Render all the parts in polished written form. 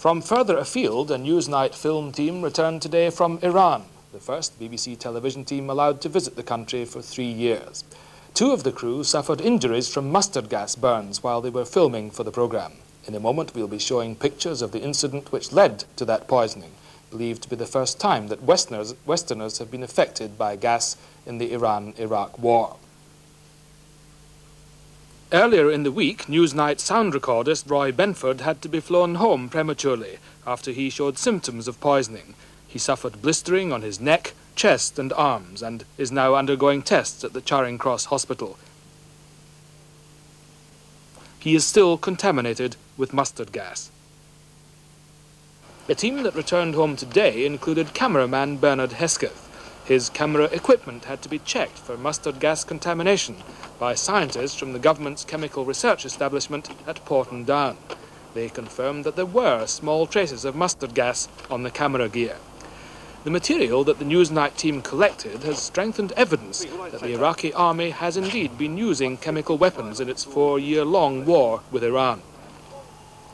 From further afield, a Newsnight film team returned today from Iran, the first BBC television team allowed to visit the country for 3 years. 2 of the crew suffered injuries from mustard gas burns while they were filming for the programme. In a moment, we'll be showing pictures of the incident which led to that poisoning, believed to be the first time that Westerners have been affected by gas in the Iran-Iraq war. Earlier in the week, Newsnight sound recordist Roy Benford had to be flown home prematurely after he showed symptoms of poisoning. He suffered blistering on his neck, chest and arms and is now undergoing tests at the Charing Cross Hospital. He is still contaminated with mustard gas. The team that returned home today included cameraman Bernard Hesketh. His camera equipment had to be checked for mustard gas contamination by scientists from the government's chemical research establishment at Porton Down. They confirmed that there were small traces of mustard gas on the camera gear. The material that the Newsnight team collected has strengthened evidence that the Iraqi army has indeed been using chemical weapons in its 4-year-long war with Iran.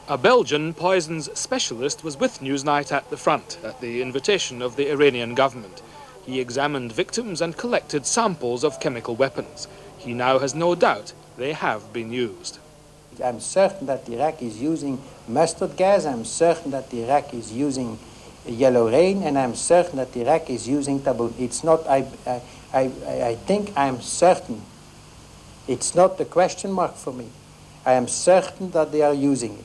A Belgian poisons specialist was with Newsnight at the front at the invitation of the Iranian government. He examined victims and collected samples of chemical weapons. He now has no doubt they have been used. I'm certain that Iraq is using mustard gas, I'm certain that Iraq is using yellow rain, and I'm certain that Iraq is using taboo. It's not, I think I'm certain. It's not a question mark for me. I am certain that they are using it.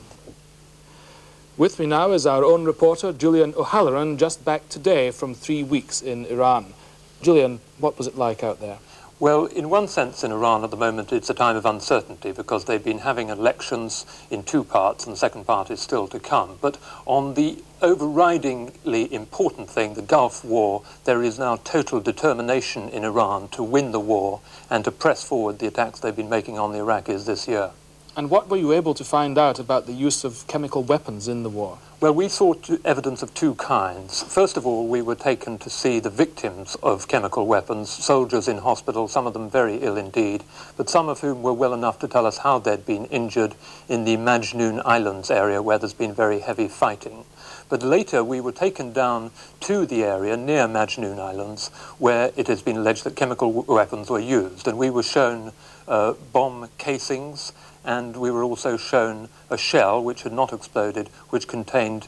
With me now is our own reporter, Julian O'Halloran, just back today from 3 weeks in Iran. Julian, what was it like out there? Well, in one sense, in Iran at the moment, it's a time of uncertainty because they've been having elections in 2 parts, and the second part is still to come. But on the overridingly important thing, the Gulf War, there is now total determination in Iran to win the war and to press forward the attacks they've been making on the Iraqis this year. And what were you able to find out about the use of chemical weapons in the war? Well, we saw evidence of 2 kinds. First of all, we were taken to see the victims of chemical weapons, soldiers in hospital, some of them very ill indeed, but some of whom were well enough to tell us how they'd been injured in the Majnoon Islands area where there's been very heavy fighting. But later we were taken down to the area near Majnoon Islands where it has been alleged that chemical weapons were used, and we were shown bomb casings, and we were also shown a shell which had not exploded, which contained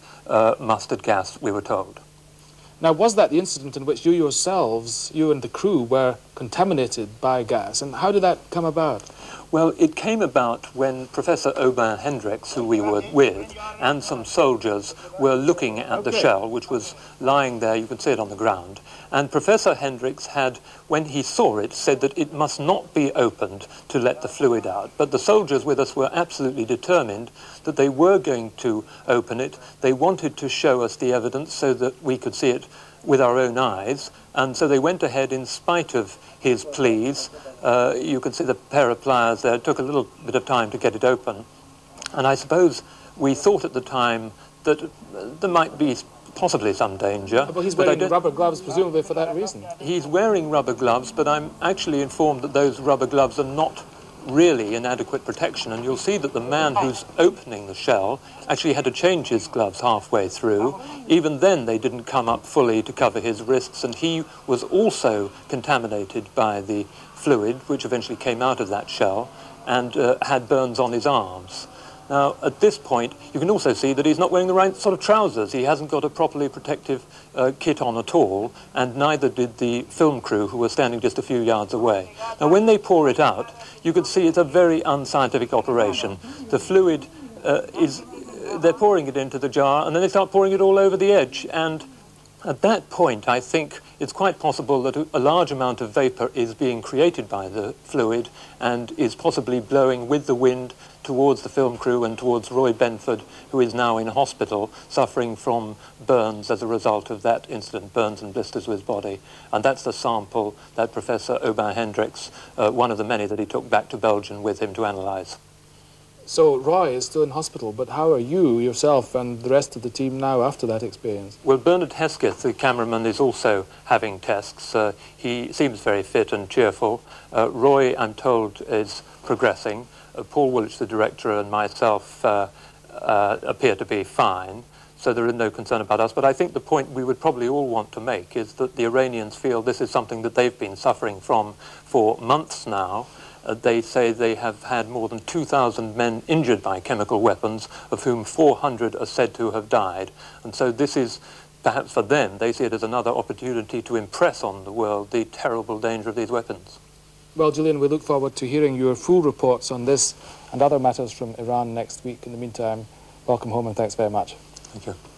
mustard gas, we were told. Now, was that the incident in which you yourselves, you and the crew, were contaminated by gas, and how did that come about? Well, it came about when Professor Aubin Hendricks, who we were with, and some soldiers were looking at the shell, which was lying there, you can see it on the ground, and Professor Hendricks had, when he saw it, said that it must not be opened to let the fluid out. But the soldiers with us were absolutely determined that they were going to open it. They wanted to show us the evidence so that we could see it with our own eyes, and so they went ahead in spite of his pleas. You can see the pair of pliers there. It took a little bit of time to get it open, and I suppose we thought at the time that there might be possibly some danger. But he's wearing rubber gloves, presumably for that reason. He's wearing rubber gloves, but I'm actually informed that those rubber gloves are not really inadequate protection, and you'll see that the man who's opening the shell actually had to change his gloves halfway through. Even then they didn't come up fully to cover his wrists, and he was also contaminated by the fluid which eventually came out of that shell and had burns on his arms. Now, at this point, you can also see that he's not wearing the right sort of trousers. He hasn't got a properly protective kit on at all, and neither did the film crew, who were standing just a few yards away. Now, when they pour it out, you can see it's a very unscientific operation. The fluid they're pouring it into the jar, and then they start pouring it all over the edge, and at that point, I think it's quite possible that a large amount of vapor is being created by the fluid and is possibly blowing with the wind towards the film crew and towards Roy Benford, who is now in hospital suffering from burns as a result of that incident, burns and blisters to his body. And that's the sample that Professor Aubin Hendricks, one of the many that he took back to Belgium with him to analyse. So Roy is still in hospital, but how are you, yourself, and the rest of the team now after that experience? Well, Bernard Hesketh, the cameraman, is also having tests. He seems very fit and cheerful. Roy, I'm told, is progressing. Paul Willich, the director, and myself appear to be fine. so there is no concern about us. But I think the point we would probably all want to make is that the Iranians feel this is something that they've been suffering from for months now. They say they have had more than 2,000 men injured by chemical weapons, of whom 400 are said to have died. And so this is, perhaps for them, they see it as another opportunity to impress on the world the terrible danger of these weapons. Well, Julian, we look forward to hearing your full reports on this and other matters from Iran next week. In the meantime, welcome home and thanks very much. Thank you.